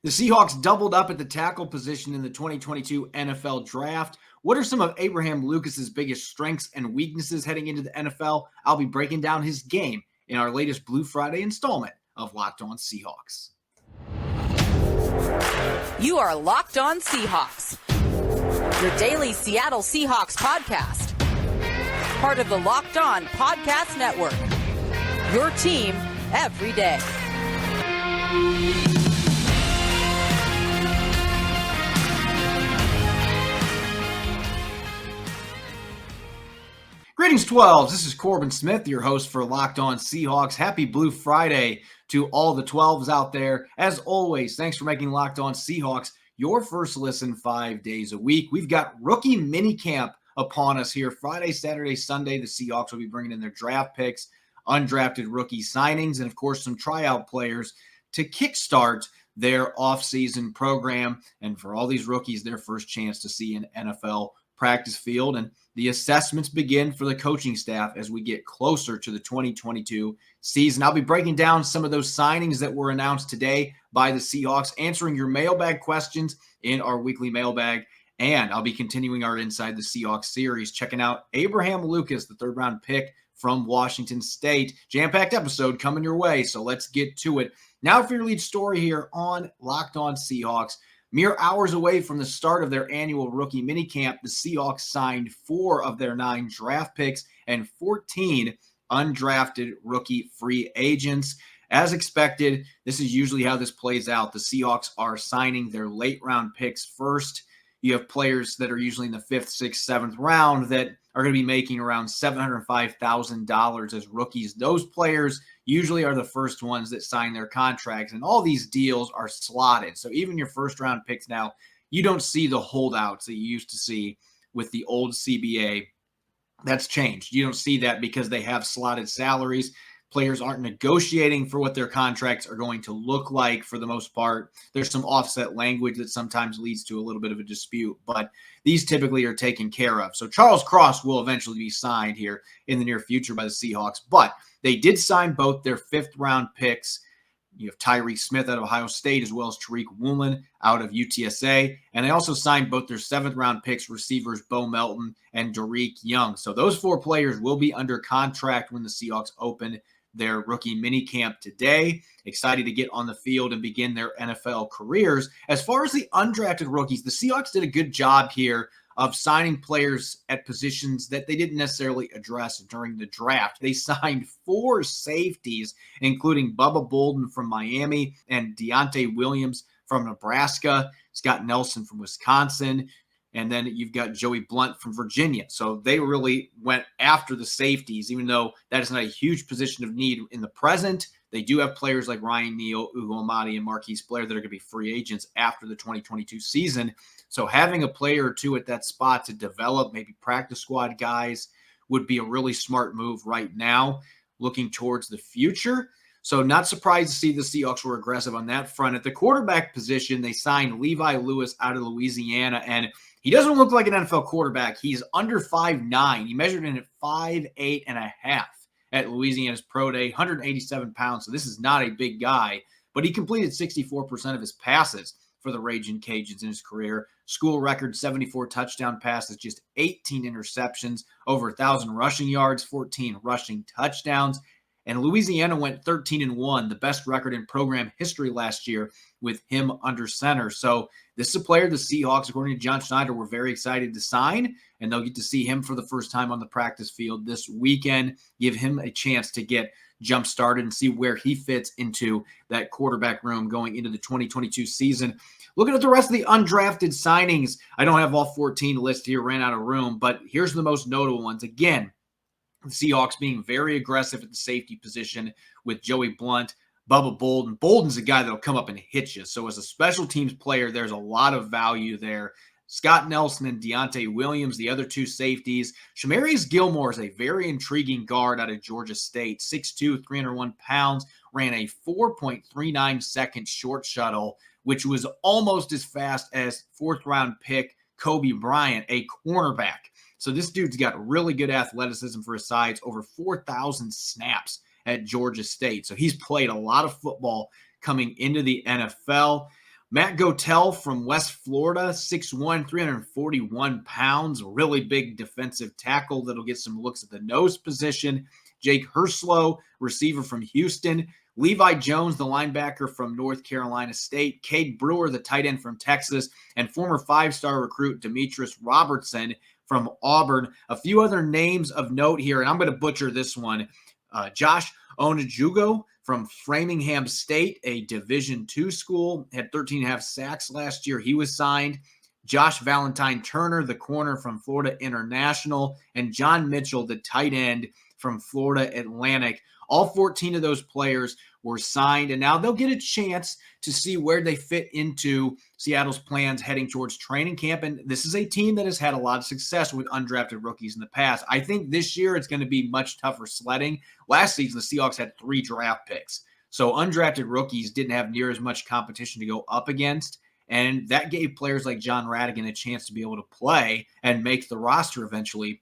The Seahawks doubled up at the tackle position in the 2022 NFL Draft. What are some of Abraham Lucas's biggest strengths and weaknesses heading into the NFL? I'll be breaking down his game in our latest Blue Friday installment of Locked On Seahawks. You are Locked On Seahawks, your daily Seattle Seahawks podcast. Part of the Locked On Podcast Network, your team every day. Greetings, 12s. This is Corbin Smith, your host for Locked On Seahawks. Happy Blue Friday to all the 12s out there. As always, thanks for making Locked On Seahawks your first listen 5 days a week. We've got rookie minicamp upon us here. Friday, Saturday, Sunday, the Seahawks will be bringing in their draft picks, undrafted rookie signings, and, of course, some tryout players to kickstart their offseason program. And for all these rookies, their first chance to see an NFL practice field. And the assessments begin for the coaching staff as we get closer to the 2022 season. I'll be breaking down some of those signings that were announced today by the Seahawks, answering your mailbag questions in our weekly mailbag. And I'll be continuing our Inside the Seahawks series, checking out Abraham Lucas, the third-round pick from Washington State. Jam-packed episode coming your way, so let's get to it. Now for your lead story here on Locked On Seahawks. Mere hours away from the start of their annual rookie minicamp, the Seahawks signed 4 of their 9 draft picks and 14 undrafted rookie free agents. As expected, this is usually how this plays out. The Seahawks are signing their late-round picks first. You have players that are usually in the 5th, 6th, 7th round that are going to be making around $705,000 as rookies. Those players usually are the first ones that sign their contracts, and all these deals are slotted. So even your first-round picks now, you don't see the holdouts that you used to see with the old CBA. That's changed. You don't see that because they have slotted salaries. Players aren't negotiating for what their contracts are going to look like for the most part. There's some offset language that sometimes leads to a little bit of a dispute, but these typically are taken care of. So Charles Cross will eventually be signed here in the near future by the Seahawks, but they did sign both their 5th-round picks. You have Tyree Smith out of Ohio State as well as Tariq Woolen out of UTSA. And they also signed both their 7th-round picks, receivers Bo Melton and Derek Young. So those 4 players will be under contract when the Seahawks open their rookie minicamp today. Excited to get on the field and begin their NFL careers. As far as the undrafted rookies, the Seahawks did a good job here of signing players at positions that they didn't necessarily address during the draft. They signed 4 safeties, including Bubba Bolden from Miami and Deontay Williams from Nebraska, Scott Nelson from Wisconsin, and then you've got Joey Blount from Virginia. So they really went after the safeties, even though that is not a huge position of need in the present. They do have players like Ryan Neal, Ugo Amadi, and Marquise Blair that are going to be free agents after the 2022 season. So having a player or two at that spot to develop, maybe practice squad guys, would be a really smart move right now, looking towards the future. So not surprised to see the Seahawks were aggressive on that front. At the quarterback position, they signed Levi Lewis out of Louisiana, and he doesn't look like an NFL quarterback. He's under 5'9". He measured in at 5'8.5" at Louisiana's Pro Day, 187 pounds. So this is not a big guy, but he completed 64% of his passes for the Raging Cajuns in his career. School record, 74 touchdown passes, just 18 interceptions, over 1,000 rushing yards, 14 rushing touchdowns. And Louisiana went 13-1, the best record in program history last year with him under center. So this is a player the Seahawks, according to John Schneider, were very excited to sign, and they'll get to see him for the first time on the practice field this weekend, give him a chance to get jump-started and see where he fits into that quarterback room going into the 2022 season. Looking at the rest of the undrafted signings, I don't have all 14 listed here, ran out of room, but here's the most notable ones. Again, the Seahawks being very aggressive at the safety position with Joey Blount, Bubba Bolden. Bolden's a guy that'll come up and hit you. So as a special teams player, there's a lot of value there. Scott Nelson and Deontay Williams, the other 2 safeties. Chameris Gilmore is a very intriguing guard out of Georgia State. 6'2", 301 pounds, ran a 4.39 second short shuttle, which was almost as fast as 4th-round pick Kobe Bryant, a cornerback. So this dude's got really good athleticism for his size, over 4,000 snaps at Georgia State. So he's played a lot of football coming into the NFL. Matt Gotel from West Florida, 6'1", 341 pounds, really big defensive tackle that'll get some looks at the nose position. Jake Herslow, receiver from Houston. Levi Jones, the linebacker from North Carolina State. Cade Brewer, the tight end from Texas. And former five-star recruit Demetrius Robertson from Auburn. A few other names of note here, and I'm going to butcher this one. Josh Onajugo from Framingham State, a Division II school, had 13.5 sacks last year. He was signed. Josh Valentine Turner, the corner from Florida International, and John Mitchell, the tight end from Florida Atlantic. All 14 of those players were signed, and now they'll get a chance to see where they fit into Seattle's plans heading towards training camp. And this is a team that has had a lot of success with undrafted rookies in the past. I think this year it's going to be much tougher sledding. Last season, the Seahawks had 3 draft picks. So undrafted rookies didn't have near as much competition to go up against. And that gave players like John Radigan a chance to be able to play and make the roster eventually.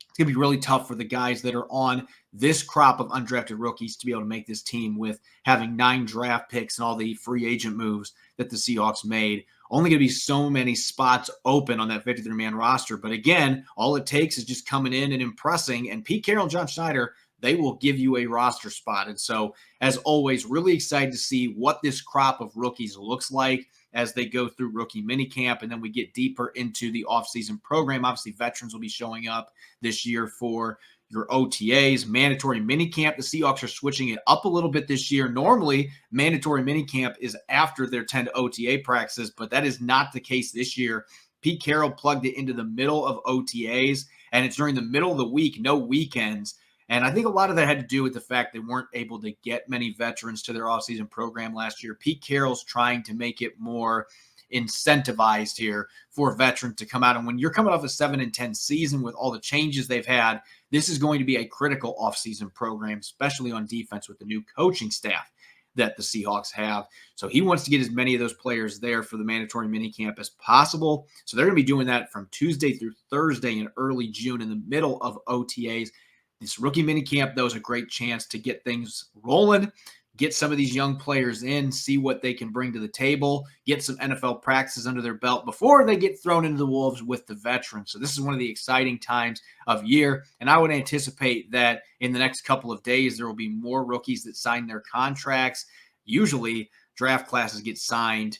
It's going to be really tough for the guys that are on this crop of undrafted rookies to be able to make this team with having 9 draft picks and all the free agent moves that the Seahawks made. Only going to be so many spots open on that 53-man roster. But again, all it takes is just coming in and impressing. And Pete Carroll and John Schneider, they will give you a roster spot. And so, as always, really excited to see what this crop of rookies looks like as they go through rookie minicamp, and then we get deeper into the offseason program. Obviously, veterans will be showing up this year for your OTAs, mandatory minicamp. The Seahawks are switching it up a little bit this year. Normally, mandatory minicamp is after their 10 OTA practices, but that is not the case this year. Pete Carroll plugged it into the middle of OTAs, and it's during the middle of the week, no weekends. And I think a lot of that had to do with the fact they weren't able to get many veterans to their offseason program last year. Pete Carroll's trying to make it more incentivized here for veterans to come out. And when you're coming off a 7-10 season with all the changes they've had, this is going to be a critical offseason program, especially on defense with the new coaching staff that the Seahawks have. So he wants to get as many of those players there for the mandatory minicamp as possible. So they're going to be doing that from Tuesday through Thursday in early June in the middle of OTAs. This rookie minicamp, though, is a great chance to get things rolling, get some of these young players in, see what they can bring to the table, get some NFL practices under their belt before they get thrown into the wolves with the veterans. So this is one of the exciting times of year, and I would anticipate that in the next couple of days there will be more rookies that sign their contracts. Usually draft classes get signed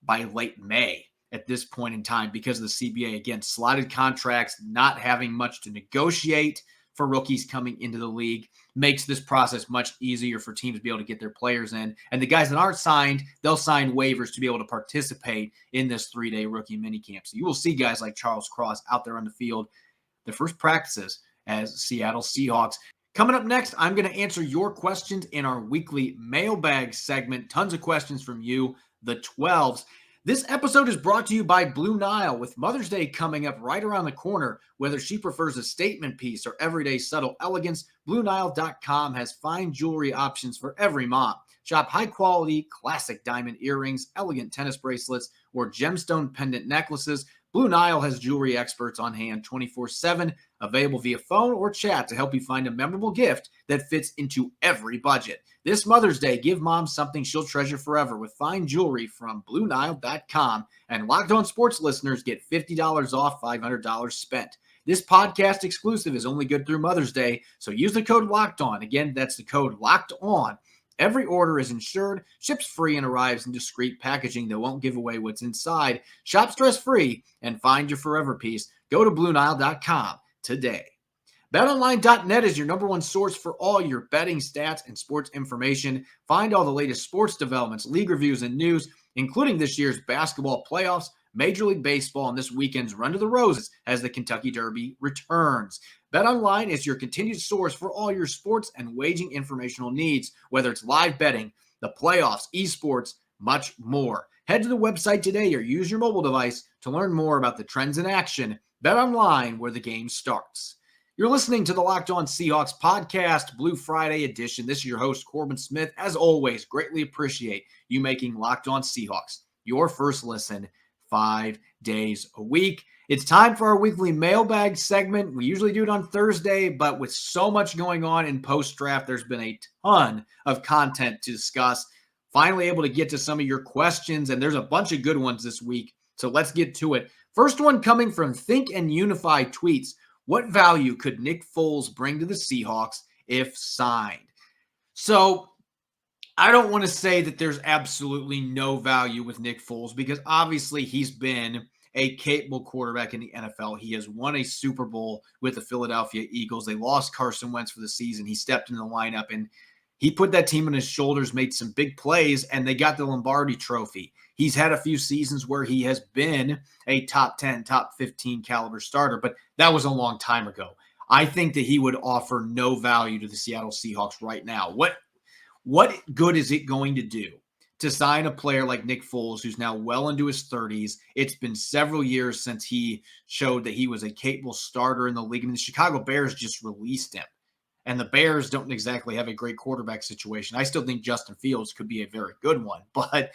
by late May at this point in time because of the CBA. Again, slotted contracts, not having much to negotiate for rookies coming into the league makes this process much easier for teams to be able to get their players in. And the guys that aren't signed, they'll sign waivers to be able to participate in this 3-day rookie minicamp. So you will see guys like Charles Cross out there on the field, their first practices as Seattle Seahawks. Coming up next, I'm going to answer your questions in our weekly mailbag segment. Tons of questions from you, the 12s. This episode is brought to you by Blue Nile. With Mother's Day coming up right around the corner, whether she prefers a statement piece or everyday subtle elegance, BlueNile.com has fine jewelry options for every mom. Shop high-quality, classic diamond earrings, elegant tennis bracelets, or gemstone pendant necklaces. Blue Nile has jewelry experts on hand 24/7, available via phone or chat to help you find a memorable gift that fits into every budget. This Mother's Day, give mom something she'll treasure forever with fine jewelry from BlueNile.com. And Locked On Sports listeners get $50 off $500 spent. This podcast exclusive is only good through Mother's Day, so use the code Locked On. Again, that's the code Locked On. Every order is insured, ships free, and arrives in discreet packaging that won't give away what's inside. Shop stress-free and find your forever piece. Go to BlueNile.com today. BetOnline.net is your number one source for all your betting stats and sports information. Find all the latest sports developments, league reviews, and news, including this year's basketball playoffs, Major League Baseball, and this weekend's Run to the Roses as the Kentucky Derby returns. BetOnline is your continued source for all your sports and wagering informational needs, whether it's live betting, the playoffs, esports, much more. Head to the website today or use your mobile device to learn more about the trends in action. BetOnline, where the game starts. You're listening to the Locked On Seahawks podcast, Blue Friday edition. This is your host, Corbin Smith. As always, greatly appreciate you making Locked On Seahawks your first listen 5 days a week. It's time for our weekly mailbag segment. We usually do it on Thursday, but with so much going on in post-draft, there's been a ton of content to discuss. finally able to get to some of your questions, and there's a bunch of good ones this week. So let's get to it. First one coming from Think and Unify tweets. What value could Nick Foles bring to the Seahawks if signed? So I don't want to say that there's absolutely no value with Nick Foles because obviously he's been a capable quarterback in the NFL. He has won a Super Bowl with the Philadelphia Eagles. They lost Carson Wentz for the season. He stepped into the lineup and he put that team on his shoulders, made some big plays, and they got the Lombardi Trophy. He's had a few seasons where he has been a top 10, top 15 caliber starter, but that was a long time ago. I think that he would offer no value to the Seattle Seahawks right now. What good is it going to do to sign a player like Nick Foles, who's now well into his 30s? It's been several years since he showed that he was a capable starter in the league. I mean, the Chicago Bears just released him, and the Bears don't exactly have a great quarterback situation. I still think Justin Fields could be a very good one, but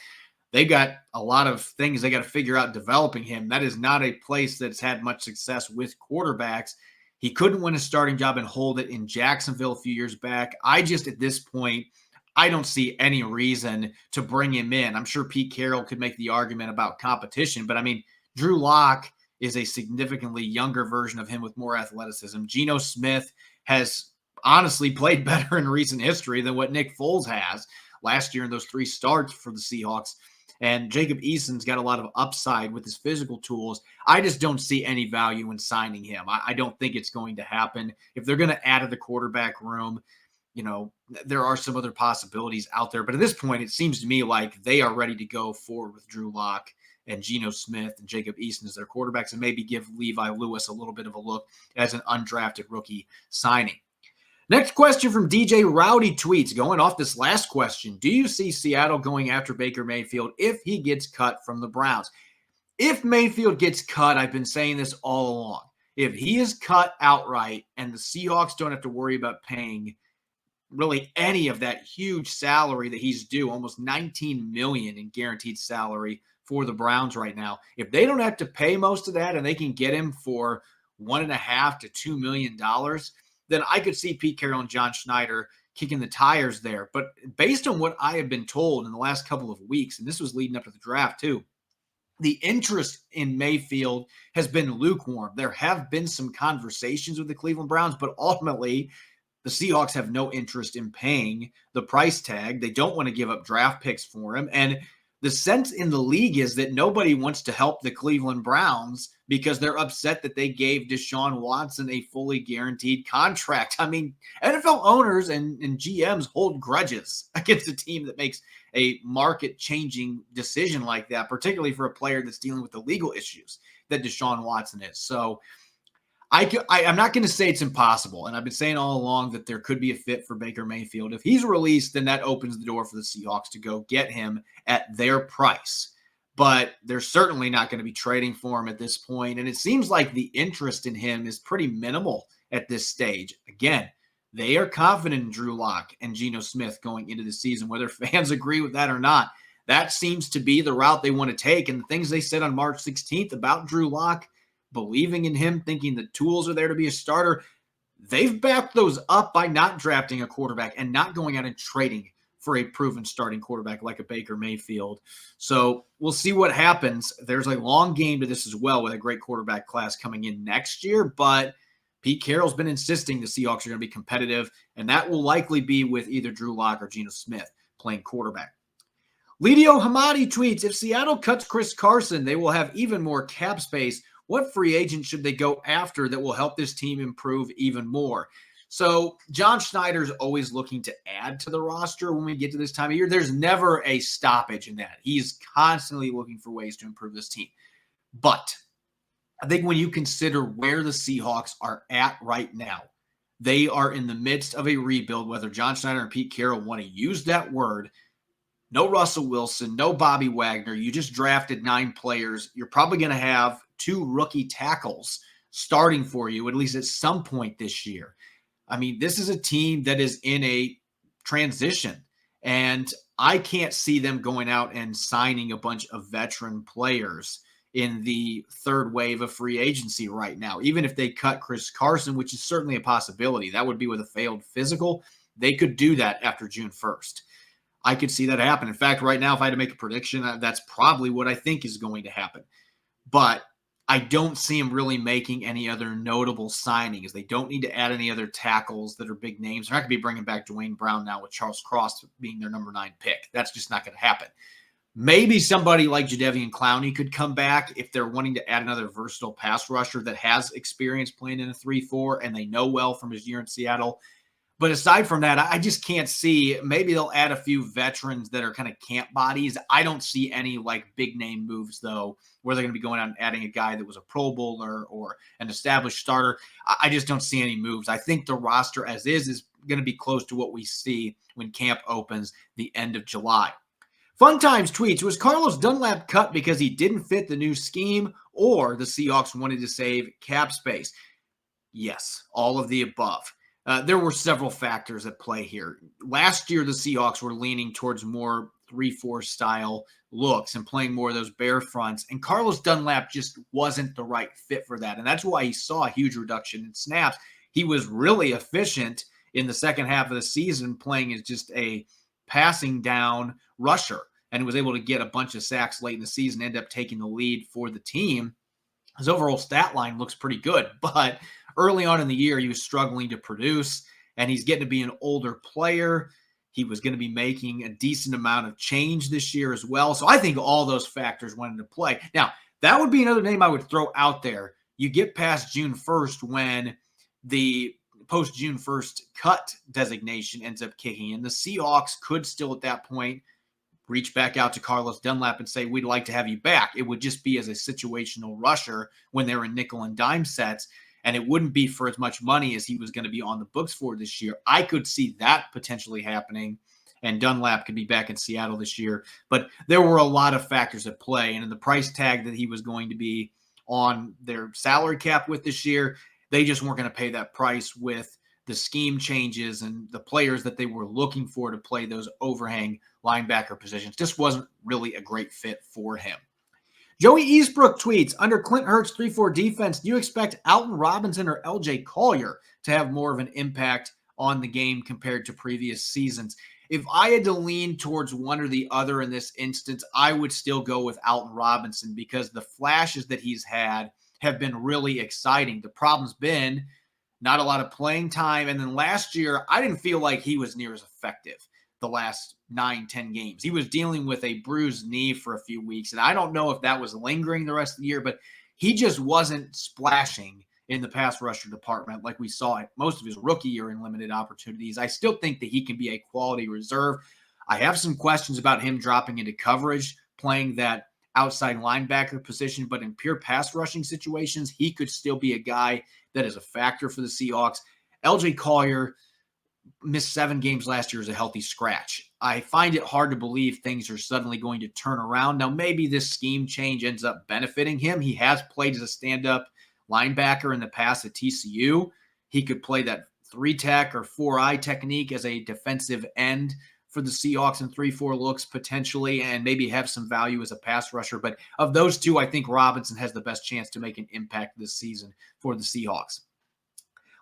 they got a lot of things they got to figure out developing him. That is not a place that's had much success with quarterbacks. He couldn't win a starting job and hold it in Jacksonville a few years back. At this point, I don't see any reason to bring him in. I'm sure Pete Carroll could make the argument about competition, but I mean, Drew Lock is a significantly younger version of him with more athleticism. Geno Smith has honestly played better in recent history than what Nick Foles has last year in those 3 starts for the Seahawks. And Jacob Eason's got a lot of upside with his physical tools. I just don't see any value in signing him. I don't think it's going to happen. If they're going to add to the quarterback room, there are some other possibilities out there. But at this point, it seems to me like they are ready to go forward with Drew Lock and Geno Smith and Jacob Eason as their quarterbacks and maybe give Levi Lewis a little bit of a look as an undrafted rookie signing. Next question from DJ Rowdy tweets, going off this last question. Do you see Seattle going after Baker Mayfield if he gets cut from the Browns? If Mayfield gets cut, I've been saying this all along. If he is cut outright and the Seahawks don't have to worry about paying really any of that huge salary that he's due, almost $19 million in guaranteed salary for the Browns right now. If they don't have to pay most of that and they can get him for $1.5 to $2 million, then I could see Pete Carroll and John Schneider kicking the tires there. But based on what I have been told in the last couple of weeks, and this was leading up to the draft too, the interest in Mayfield has been lukewarm. There have been some conversations with the Cleveland Browns, but ultimately the Seahawks have no interest in paying the price tag. They don't want to give up draft picks for him. And the sense in the league is that nobody wants to help the Cleveland Browns because they're upset that they gave Deshaun Watson a fully guaranteed contract. I mean, NFL owners and GMs hold grudges against a team that makes a market-changing decision like that, particularly for a player that's dealing with the legal issues that Deshaun Watson is. So I'm not going to say it's impossible, and I've been saying all along that there could be a fit for Baker Mayfield. If he's released, then that opens the door for the Seahawks to go get him at their price. But they're certainly not going to be trading for him at this point, and it seems like the interest in him is pretty minimal at this stage. Again, they are confident in Drew Lock and Geno Smith going into the season, whether fans agree with that or not. That seems to be the route they want to take, and the things they said on March 16th about Drew Lock, believing in him, thinking the tools are there to be a starter, they've backed those up by not drafting a quarterback and not going out and trading for a proven starting quarterback like a Baker Mayfield. So we'll see what happens. There's a long game to this as well with a great quarterback class coming in next year, but Pete Carroll's been insisting the Seahawks are going to be competitive, and that will likely be with either Drew Lock or Geno Smith playing quarterback. Lidio Hamadi tweets, if Seattle cuts Chris Carson, they will have even more cap space. What free agent should they go after that will help this team improve even more? So John Schneider's always looking to add to the roster when we get to this time of year. There's never a stoppage in that. He's constantly looking for ways to improve this team. But I think when you consider where the Seahawks are at right now, they are in the midst of a rebuild, whether John Schneider and Pete Carroll want to use that word. No Russell Wilson, no Bobby Wagner. You just drafted 9 players. You're probably going to have 2 rookie tackles starting for you, at least at some point this year. I mean, this is a team that is in a transition, and I can't see them going out and signing a bunch of veteran players in the third wave of free agency right now. Even if they cut Chris Carson, which is certainly a possibility, that would be with a failed physical. They could do that after June 1st. I could see that happen. In fact, right now, if I had to make a prediction, that's probably what I think is going to happen. But I don't see him really making any other notable signings. They don't need to add any other tackles that are big names. They're not going to be bringing back Dwayne Brown now with Charles Cross being their number 9 pick. That's just not going to happen. Maybe somebody like Jadeveon Clowney could come back if they're wanting to add another versatile pass rusher that has experience playing in a 3-4 and they know well from his year in Seattle. But aside from that, I just can't see. Maybe they'll add a few veterans that are kind of camp bodies. I don't see any like big name moves, though, where they're going to be going out and adding a guy that was a Pro Bowler or an established starter. I just don't see any moves. I think the roster as is going to be close to what we see when camp opens the end of July. Fun Times tweets, was Carlos Dunlap cut because he didn't fit the new scheme or the Seahawks wanted to save cap space? Yes, all of the above. There were several factors at play here. Last year, the Seahawks were leaning towards more 3-4 style looks and playing more of those bare fronts. And Carlos Dunlap just wasn't the right fit for that. And that's why he saw a huge reduction in snaps. He was really efficient in the second half of the season, playing as just a passing down rusher. And was able to get a bunch of sacks late in the season, end up taking the lead for the team. His overall stat line looks pretty good, but early on in the year, he was struggling to produce, and he's getting to be an older player. He was going to be making a decent amount of change this year as well. So I think all those factors went into play. Now, that would be another name I would throw out there. You get past June 1st when the post-June 1st cut designation ends up kicking in. The Seahawks could still at that point reach back out to Carlos Dunlap and say, we'd like to have you back. It would just be as a situational rusher when they're in nickel and dime sets, and it wouldn't be for as much money as he was going to be on the books for this year. I could see that potentially happening, and Dunlap could be back in Seattle this year. But there were a lot of factors at play, and in the price tag that he was going to be on their salary cap with this year, they just weren't going to pay that price with the scheme changes and the players that they were looking for to play those overhang linebacker positions. Just wasn't really a great fit for him. Joey Eastbrook tweets, under Clint Hurtt's 3-4 defense, do you expect Alton Robinson or LJ Collier to have more of an impact on the game compared to previous seasons? If I had to lean towards one or the other in this instance, I would still go with Alton Robinson because the flashes that he's had have been really exciting. The problem's been not a lot of playing time. And then last year, I didn't feel like he was near as effective the last 9-10 games. He was dealing with a bruised knee for a few weeks. And I don't know if that was lingering the rest of the year, but he just wasn't splashing in the pass rusher department like we saw at most of his rookie year in limited opportunities. I still think that he can be a quality reserve. I have some questions about him dropping into coverage, playing that outside linebacker position, but in pure pass rushing situations, he could still be a guy that is a factor for the Seahawks. LJ Collier missed 7 games last year as a healthy scratch. I find it hard to believe things are suddenly going to turn around. Now, maybe this scheme change ends up benefiting him. He has played as a stand-up linebacker in the past at TCU. He could play that 3-tech or 4-eye technique as a defensive end for the Seahawks in 3-4 looks potentially, and maybe have some value as a pass rusher. But of those two, I think Robinson has the best chance to make an impact this season for the Seahawks.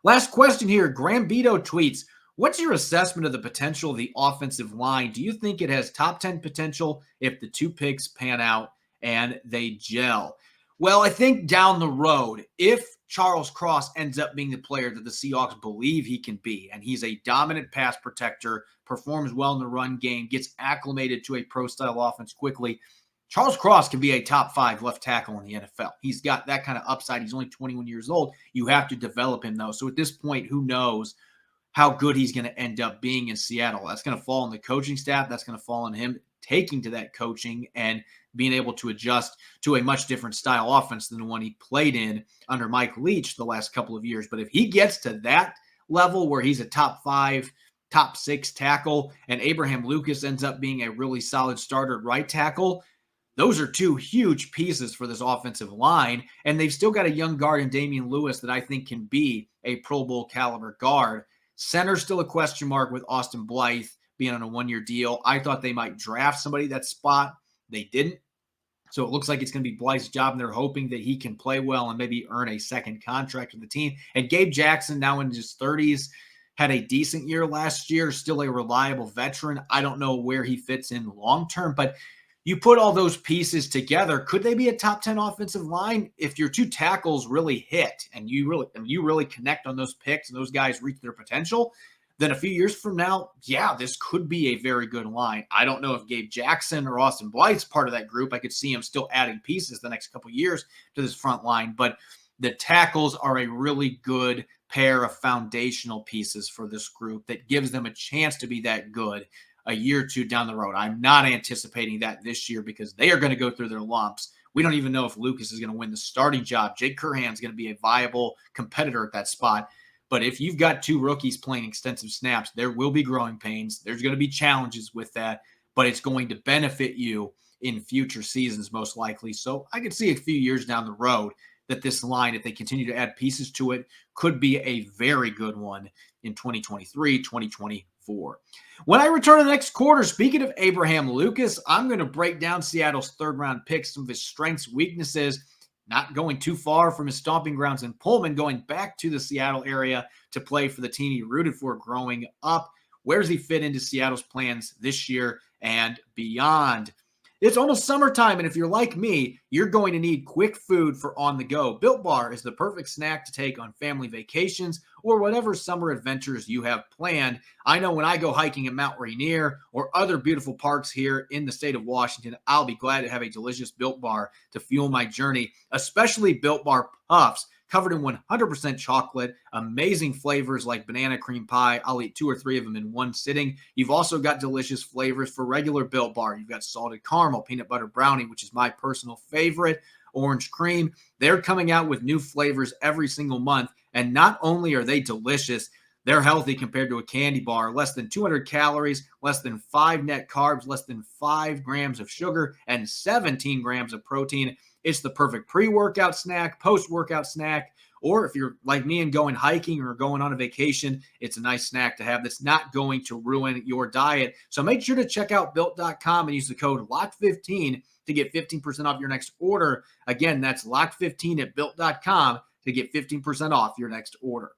Last question here. Graham Beto tweets, what's your assessment of the potential of the offensive line? Do you think it has top 10 potential if the 2 picks pan out and they gel? Well, I think down the road, if Charles Cross ends up being the player that the Seahawks believe he can be, and he's a dominant pass protector, performs well in the run game, gets acclimated to a pro-style offense quickly, Charles Cross can be a top 5 left tackle in the NFL. He's got that kind of upside. He's only 21 years old. You have to develop him, though. So at this point, who knows how good he's going to end up being in Seattle? That's going to fall on the coaching staff. That's going to fall on him taking to that coaching and being able to adjust to a much different style offense than the one he played in under Mike Leach the last couple of years. But if he gets to that level where he's a top 5, top 6 tackle, and Abraham Lucas ends up being a really solid starter at right tackle, those are 2 huge pieces for this offensive line. And they've still got a young guard in Damian Lewis that I think can be a Pro Bowl caliber guard. Center still a question mark with Austin Blythe being on a 1-year deal. I thought they might draft somebody that spot. They didn't. So it looks like it's going to be Blythe's job, and they're hoping that he can play well and maybe earn a second contract with the team. And Gabe Jackson, now in his 30s, had a decent year last year, still a reliable veteran. I don't know where he fits in long term, but you put all those pieces together, could they be a top 10 offensive line? If your two tackles really hit and you really connect on those picks and those guys reach their potential, then a few years from now, yeah, this could be a very good line. I don't know if Gabe Jackson or Austin Blythe's part of that group. I could see him still adding pieces the next couple of years to this front line, but the tackles are a really good pair of foundational pieces for this group that gives them a chance to be that good a year or two down the road. I'm not anticipating that this year because they are going to go through their lumps. We don't even know if Lucas is going to win the starting job. Jake Kerhan is going to be a viable competitor at that spot. But if you've got two rookies playing extensive snaps, there will be growing pains. There's going to be challenges with that, but it's going to benefit you in future seasons, most likely. So I could see a few years down the road that this line, if they continue to add pieces to it, could be a very good one in 2023, 2024. When I return to the next quarter, speaking of Abraham Lucas, I'm going to break down Seattle's third-round picks, some of his strengths, weaknesses, not going too far from his stomping grounds in Pullman, going back to the Seattle area to play for the team he rooted for growing up. Where does he fit into Seattle's plans this year and beyond? It's almost summertime, and if you're like me, you're going to need quick food for on the go. Built Bar is the perfect snack to take on family vacations or whatever summer adventures you have planned. I know when I go hiking at Mount Rainier or other beautiful parks here in the state of Washington, I'll be glad to have a delicious Built Bar to fuel my journey, especially Built Bar Puffs. Covered in 100% chocolate, amazing flavors like banana cream pie. I'll eat 2 or 3 of them in one sitting. You've also got delicious flavors for regular Built Bar. You've got salted caramel, peanut butter brownie, which is my personal favorite, orange cream. They're coming out with new flavors every single month. And not only are they delicious, they're healthy compared to a candy bar. Less than 200 calories, less than 5 net carbs, less than 5 grams of sugar, and 17 grams of protein. It's the perfect pre-workout snack, post-workout snack, or if you're like me and going hiking or going on a vacation, it's a nice snack to have that's not going to ruin your diet. So make sure to check out Built.com and use the code LOCK15 to get 15% off your next order. Again, that's LOCK15 at Built.com to get 15% off your next order.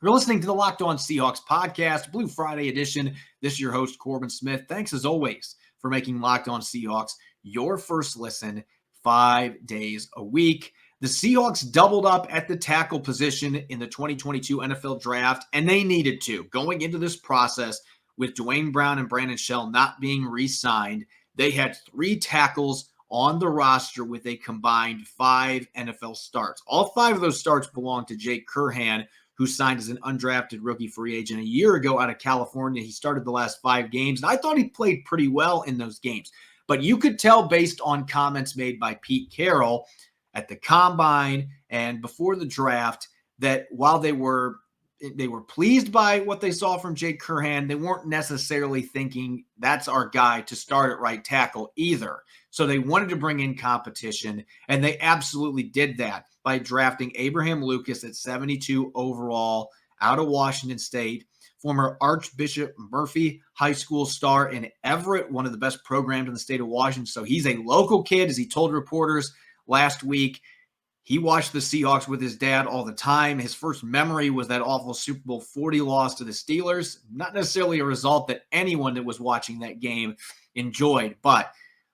You're listening to the Locked On Seahawks podcast, Blue Friday edition. This is your host, Corbin Smith. Thanks as always for making Locked On Seahawks your first listen 5 days a week. The Seahawks doubled up at the tackle position in the 2022 NFL Draft, and they needed to. Going into this process with Dwayne Brown and Brandon Shell not being re-signed, they had 3 tackles on the roster with a combined 5 NFL starts. All 5 of those starts belong to Jake Kerhan, who signed as an undrafted rookie free agent a year ago out of California. He started the last 5 games, and I thought he played pretty well in those games. But you could tell based on comments made by Pete Carroll at the combine and before the draft that while they were pleased by what they saw from Jake Kerhan, they weren't necessarily thinking that's our guy to start at right tackle either. So they wanted to bring in competition, and they absolutely did that by drafting Abraham Lucas at 72 overall out of Washington State. Former Archbishop Murphy High School star in Everett, one of the best programs in the state of Washington. So he's a local kid, as he told reporters last week. He watched the Seahawks with his dad all the time. His first memory was that awful Super Bowl 40 loss to the Steelers. Not necessarily a result that anyone that was watching that game enjoyed, but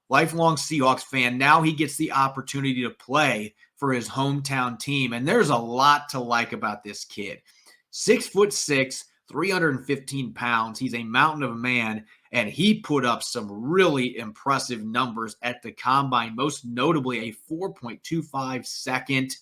lifelong Seahawks fan. Now he gets the opportunity to play for his hometown team, and there's a lot to like about this kid. 6'6", 315 pounds. He's a mountain of a man, and he put up some really impressive numbers at the combine, most notably a 4.25 second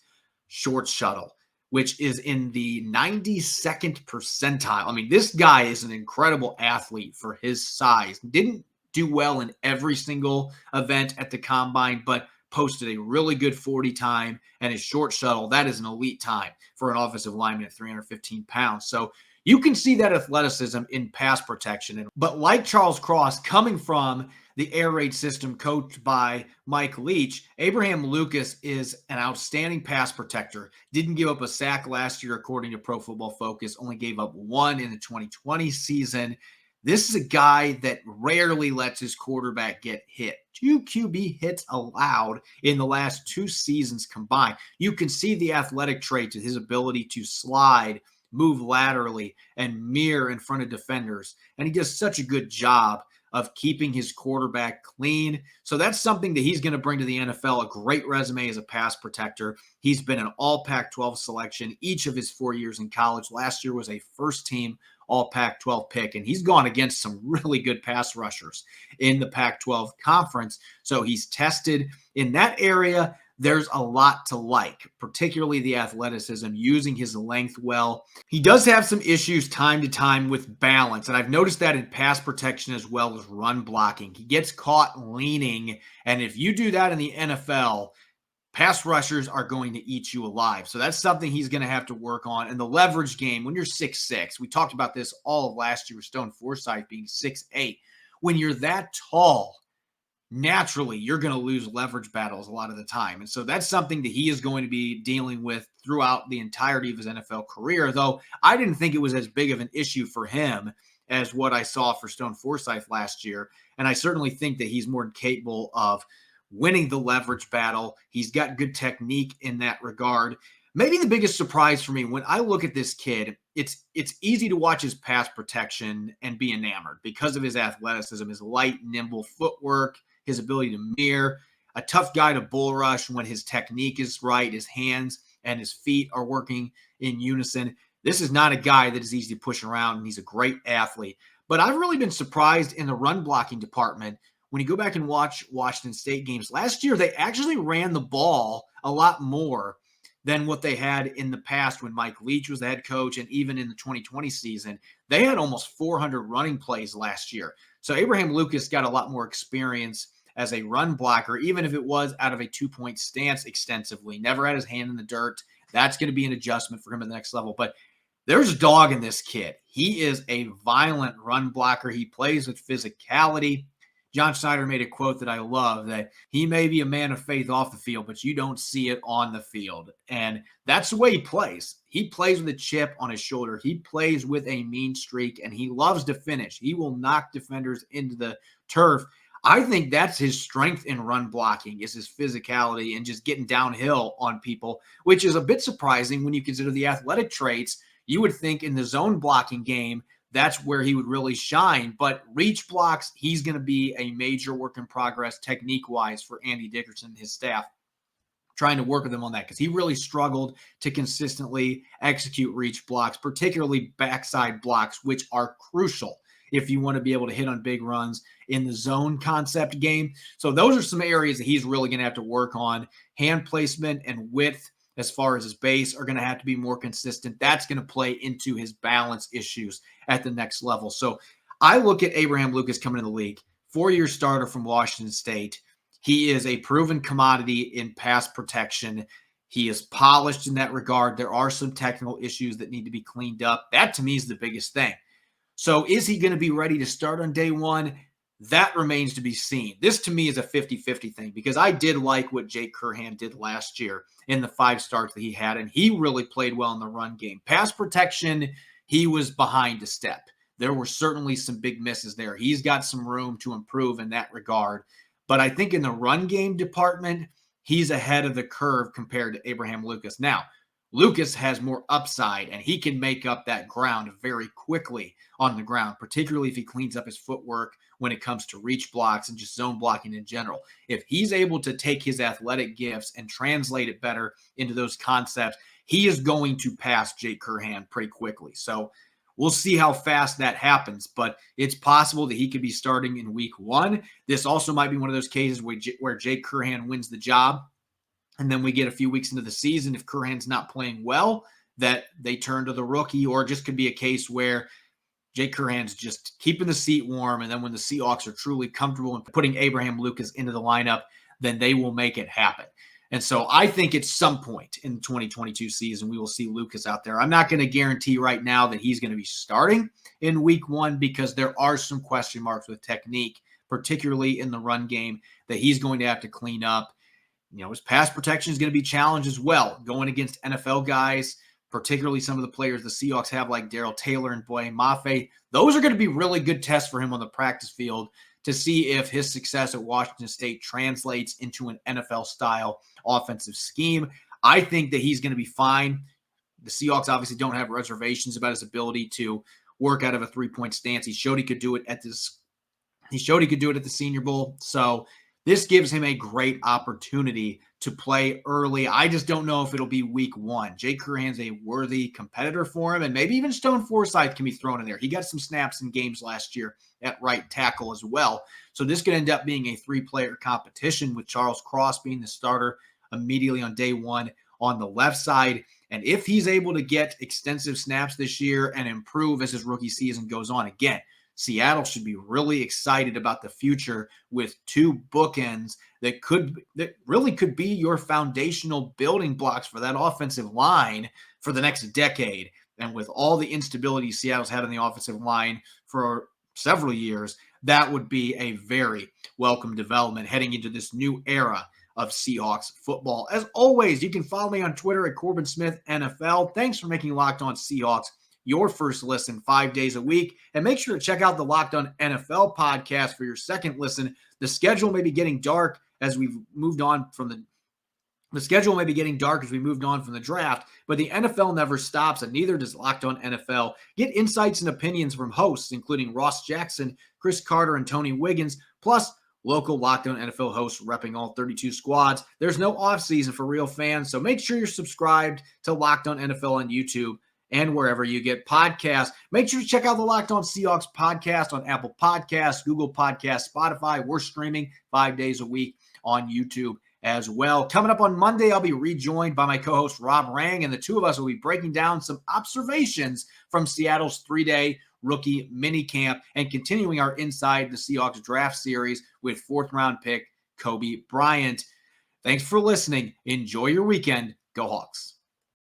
short shuttle, which is in the 92nd percentile. I mean, this guy is an incredible athlete for his size. Didn't do well in every single event at the combine, but posted a really good 40 time, and his short shuttle, that is an elite time for an offensive lineman at 315 pounds. So you can see that athleticism in pass protection. But like Charles Cross, coming from the air raid system coached by Mike Leach, Abraham Lucas is an outstanding pass protector. Didn't give up a sack last year, according to Pro Football Focus. Only gave up 1 in the 2020 season. This is a guy that rarely lets his quarterback get hit. 2 QB hits allowed in the last 2 seasons combined. You can see the athletic traits of his ability to slide move laterally, and mirror in front of defenders. And he does such a good job of keeping his quarterback clean. So that's something that he's going to bring to the NFL, a great resume as a pass protector. He's been an all Pac-12 selection each of his 4 years in college. Last year was a first-team all Pac-12 pick, and he's gone against some really good pass rushers in the Pac-12 conference. So he's tested in that area. There's a lot to like, particularly the athleticism, using his length well. He does have some issues time to time with balance, and I've noticed that in pass protection as well as run blocking. He gets caught leaning, and if you do that in the NFL, pass rushers are going to eat you alive. So that's something he's going to have to work on. And the leverage game, when you're 6'6", we talked about this all of last year with Stone Forsythe being 6'8". When you're that tall, naturally, you're going to lose leverage battles a lot of the time. And so that's something that he is going to be dealing with throughout the entirety of his NFL career, though I didn't think it was as big of an issue for him as what I saw for Stone Forsythe last year. And I certainly think that he's more than capable of winning the leverage battle. He's got good technique in that regard. Maybe the biggest surprise for me when I look at this kid, it's easy to watch his pass protection and be enamored because of his athleticism, his light, nimble footwork, his ability to mirror, a tough guy to bull rush when his technique is right, his hands and his feet are working in unison. This is not a guy that is easy to push around, and he's a great athlete. But I've really been surprised in the run blocking department. When you go back and watch Washington State games, last year they actually ran the ball a lot more than what they had in the past when Mike Leach was the head coach, and even in the 2020 season. They had almost 400 running plays last year. So Abraham Lucas got a lot more experience as a run blocker, even if it was out of a two-point stance extensively. Never had his hand in the dirt. That's going to be an adjustment for him at the next level. But there's a dog in this kid. He is a violent run blocker. He plays with physicality. John Schneider made a quote that I love, that he may be a man of faith off the field, but you don't see it on the field. And that's the way he plays. He plays with a chip on his shoulder. He plays with a mean streak, and he loves to finish. He will knock defenders into the turf. I think that's his strength in run blocking, is his physicality and just getting downhill on people, which is a bit surprising when you consider the athletic traits. You would think in the zone blocking game, that's where he would really shine. But reach blocks, he's going to be a major work in progress technique-wise for Andy Dickerson and his staff, trying to work with him on that, because he really struggled to consistently execute reach blocks, particularly backside blocks, which are crucial if you want to be able to hit on big runs in the zone concept game. So those are some areas that he's really going to have to work on. Hand placement and width as far as his base are going to have to be more consistent. That's going to play into his balance issues at the next level. So I look at Abraham Lucas coming in the league, 4-year starter from Washington State. He is a proven commodity in pass protection. He is polished in that regard. There are some technical issues that need to be cleaned up. That, to me, is the biggest thing. So is he going to be ready to start on day one? That remains to be seen. This, to me, is a 50-50 thing, because I did like what Jake Kerhan did last year in the 5 starts that he had, and he really played well in the run game. Pass protection, he was behind a step. There were certainly some big misses there. He's got some room to improve in that regard. But I think in the run game department, he's ahead of the curve compared to Abraham Lucas. Now, Lucas has more upside, and he can make up that ground very quickly on the ground, particularly if he cleans up his footwork when it comes to reach blocks and just zone blocking in general. If he's able to take his athletic gifts and translate it better into those concepts, he is going to pass Jake Kerhan pretty quickly. So we'll see how fast that happens, but it's possible that he could be starting in week 1. This also might be one of those cases where Jake Kerhan wins the job, and then we get a few weeks into the season, if Kerhan's not playing well, that they turn to the rookie, or it just could be a case where Jake Kerhan's just keeping the seat warm, and then when the Seahawks are truly comfortable in putting Abraham Lucas into the lineup, then they will make it happen. And so I think at some point in the 2022 season, we will see Lucas out there. I'm not going to guarantee right now that he's going to be starting in week 1, because there are some question marks with technique, particularly in the run game, that he's going to have to clean up. You know, his pass protection is going to be challenged as well, going against NFL guys, particularly some of the players the Seahawks have like Darrell Taylor and Boye Mafe. Those are going to be really good tests for him on the practice field to see if his success at Washington State translates into an NFL-style offensive scheme. I think that he's going to be fine. The Seahawks obviously don't have reservations about his ability to work out of a three-point stance. He showed he could do it at this. He showed he could do it at the Senior Bowl. So this gives him a great opportunity to play early. I just don't know if it'll be week one. Jake Kerhan's a worthy competitor for him, and maybe even Stone Forsythe can be thrown in there. He got some snaps in games last year at right tackle as well. So this could end up being a three-player competition with Charles Cross being the starter immediately on day one on the left side. And if he's able to get extensive snaps this year and improve as his rookie season goes on, again, Seattle should be really excited about the future with two bookends that really could be your foundational building blocks for that offensive line for the next decade. And with all the instability Seattle's had on the offensive line for several years, that would be a very welcome development heading into this new era of Seahawks football. As always, you can follow me on Twitter at Corbin Smith NFL. Thanks for making Locked On Seahawks your first listen 5 days a week. And make sure to check out the Locked On NFL podcast for your second listen. The schedule may be getting dark as we've moved on from the schedule may be getting dark as we moved on from the draft, but the NFL never stops, and neither does Locked On NFL. Get insights and opinions from hosts, including Ross Jackson, Chris Carter, and Tony Wiggins, plus local Locked On NFL hosts repping all 32 squads. There's no offseason for real fans, so make sure you're subscribed to Locked On NFL on YouTube and wherever you get podcasts. Make sure to check out the Locked On Seahawks podcast on Apple Podcasts, Google Podcasts, Spotify. We're streaming 5 days a week on YouTube as well. Coming up on Monday, I'll be rejoined by my co-host Rob Rang, and the two of us will be breaking down some observations from Seattle's 3-day rookie minicamp and continuing our Inside the Seahawks draft series with fourth-round pick Kobe Bryant. Thanks for listening. Enjoy your weekend. Go Hawks.